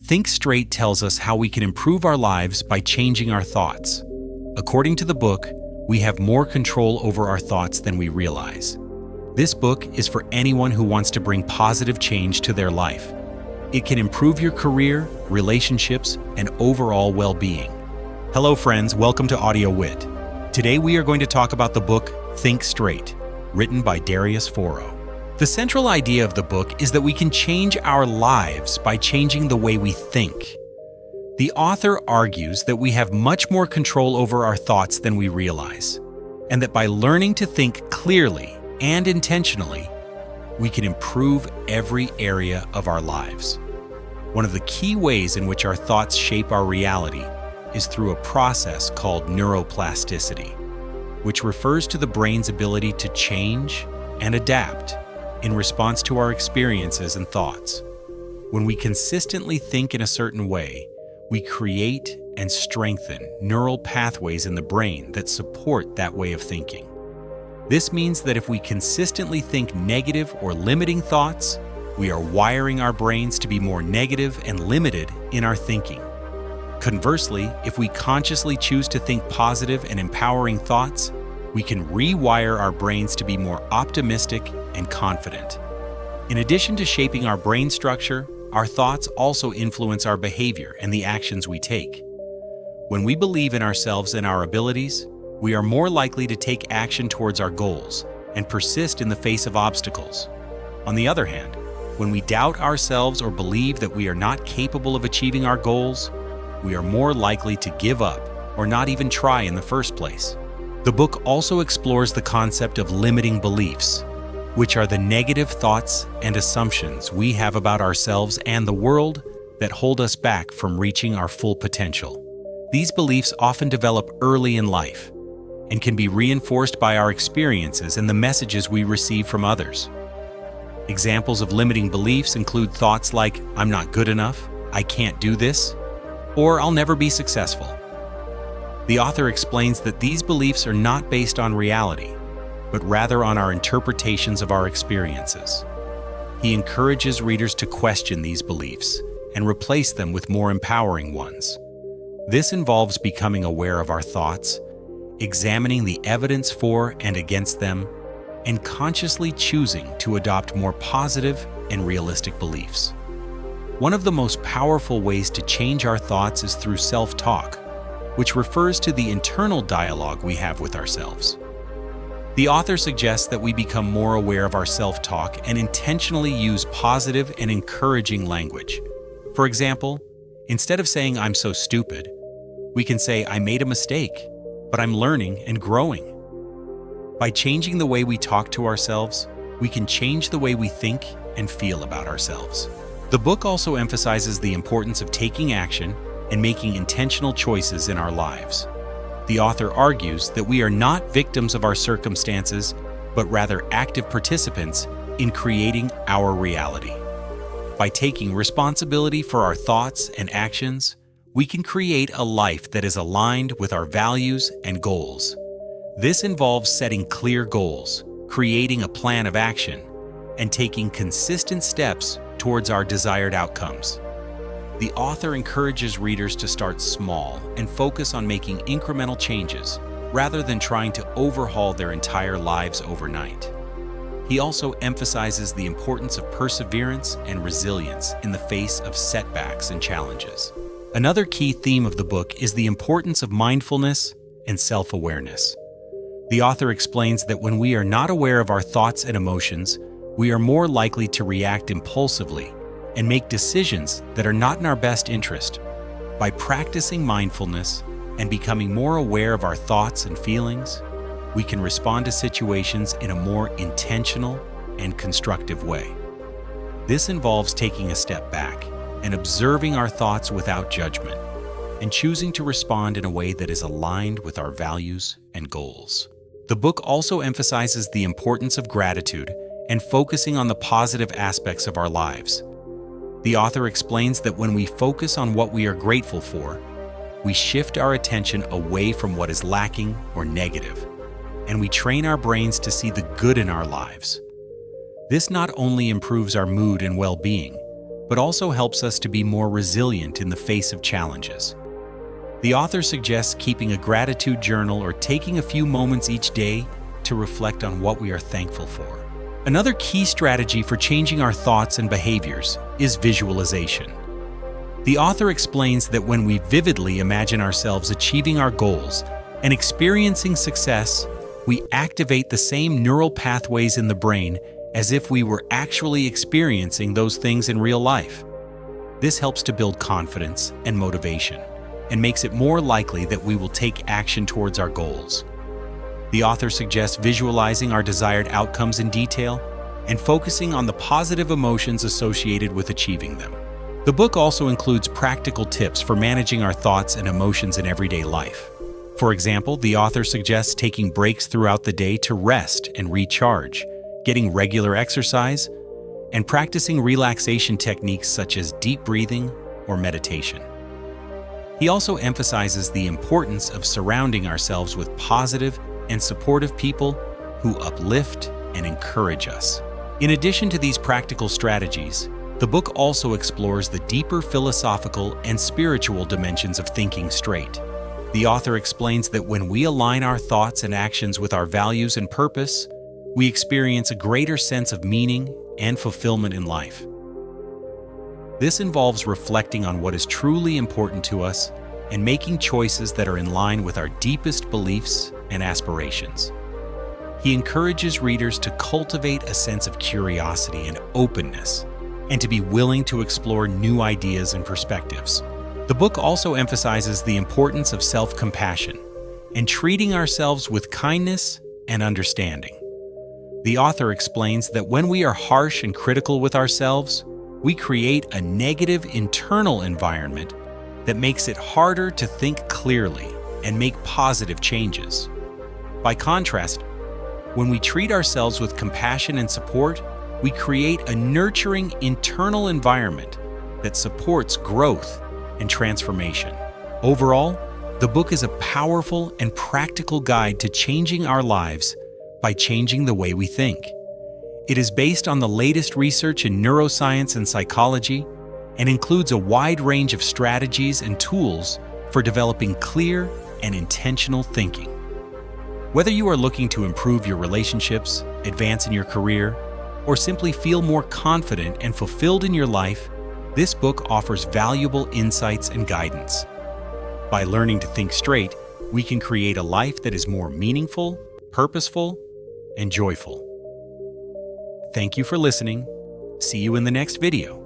Think Straight tells us how we can improve our lives by changing our thoughts. According to the book, we have more control over our thoughts than we realize. This book is for anyone who wants to bring positive change to their life. It can improve your career, relationships, and overall well-being. Hello friends, welcome to Audio Wit. Today we are going to talk about the book Think Straight, written by Darius Foroux. The central idea of the book is that we can change our lives by changing the way we think. The author argues that we have much more control over our thoughts than we realize, and that by learning to think clearly and intentionally, we can improve every area of our lives. One of the key ways in which our thoughts shape our reality is through a process called neuroplasticity, which refers to the brain's ability to change and adapt in response to our experiences and thoughts. When we consistently think in a certain way, we create and strengthen neural pathways in the brain that support that way of thinking. This means that if we consistently think negative or limiting thoughts, we are wiring our brains to be more negative and limited in our thinking. Conversely, if we consciously choose to think positive and empowering thoughts, we can rewire our brains to be more optimistic and confident. In addition to shaping our brain structure, our thoughts also influence our behavior and the actions we take. When we believe in ourselves and our abilities, we are more likely to take action towards our goals and persist in the face of obstacles. On the other hand, when we doubt ourselves or believe that we are not capable of achieving our goals, we are more likely to give up or not even try in the first place. The book also explores the concept of limiting beliefs, which are the negative thoughts and assumptions we have about ourselves and the world that hold us back from reaching our full potential. These beliefs often develop early in life and can be reinforced by our experiences and the messages we receive from others. Examples of limiting beliefs include thoughts like, "I'm not good enough," "I can't do this," or "I'll never be successful." The author explains that these beliefs are not based on reality, but rather on our interpretations of our experiences. He encourages readers to question these beliefs and replace them with more empowering ones. This involves becoming aware of our thoughts, examining the evidence for and against them, and consciously choosing to adopt more positive and realistic beliefs. One of the most powerful ways to change our thoughts is through self-talk, which refers to the internal dialogue we have with ourselves. The author suggests that we become more aware of our self-talk and intentionally use positive and encouraging language. For example, instead of saying, "I'm so stupid," we can say, "I made a mistake, but I'm learning and growing." By changing the way we talk to ourselves, we can change the way we think and feel about ourselves. The book also emphasizes the importance of taking action and making intentional choices in our lives. The author argues that we are not victims of our circumstances, but rather active participants in creating our reality. By taking responsibility for our thoughts and actions, we can create a life that is aligned with our values and goals. This involves setting clear goals, creating a plan of action, and taking consistent steps towards our desired outcomes. The author encourages readers to start small and focus on making incremental changes rather than trying to overhaul their entire lives overnight. He also emphasizes the importance of perseverance and resilience in the face of setbacks and challenges. Another key theme of the book is the importance of mindfulness and self-awareness. The author explains that when we are not aware of our thoughts and emotions, we are more likely to react impulsively and make decisions that are not in our best interest. By practicing mindfulness and becoming more aware of our thoughts and feelings, we can respond to situations in a more intentional and constructive way. This involves taking a step back and observing our thoughts without judgment, and choosing to respond in a way that is aligned with our values and goals. The book also emphasizes the importance of gratitude and focusing on the positive aspects of our lives. The author explains that when we focus on what we are grateful for, we shift our attention away from what is lacking or negative, and we train our brains to see the good in our lives. This not only improves our mood and well-being, but also helps us to be more resilient in the face of challenges. The author suggests keeping a gratitude journal or taking a few moments each day to reflect on what we are thankful for. Another key strategy for changing our thoughts and behaviors is visualization. The author explains that when we vividly imagine ourselves achieving our goals and experiencing success, we activate the same neural pathways in the brain as if we were actually experiencing those things in real life. This helps to build confidence and motivation, and makes it more likely that we will take action towards our goals. The author suggests visualizing our desired outcomes in detail and focusing on the positive emotions associated with achieving them. The book also includes practical tips for managing our thoughts and emotions in everyday life. For example, the author suggests taking breaks throughout the day to rest and recharge, getting regular exercise, and practicing relaxation techniques such as deep breathing or meditation. He also emphasizes the importance of surrounding ourselves with positive and supportive people who uplift and encourage us. In addition to these practical strategies, the book also explores the deeper philosophical and spiritual dimensions of thinking straight. The author explains that when we align our thoughts and actions with our values and purpose, we experience a greater sense of meaning and fulfillment in life. This involves reflecting on what is truly important to us and making choices that are in line with our deepest beliefs and aspirations. He encourages readers to cultivate a sense of curiosity and openness, and to be willing to explore new ideas and perspectives. The book also emphasizes the importance of self-compassion and treating ourselves with kindness and understanding. The author explains that when we are harsh and critical with ourselves, we create a negative internal environment that makes it harder to think clearly and make positive changes. By contrast, when we treat ourselves with compassion and support, we create a nurturing internal environment that supports growth and transformation. Overall, the book is a powerful and practical guide to changing our lives by changing the way we think. It is based on the latest research in neuroscience and psychology and includes a wide range of strategies and tools for developing clear and intentional thinking. Whether you are looking to improve your relationships, advance in your career, or simply feel more confident and fulfilled in your life, this book offers valuable insights and guidance. By learning to think straight, we can create a life that is more meaningful, purposeful, and joyful. Thank you for listening. See you in the next video.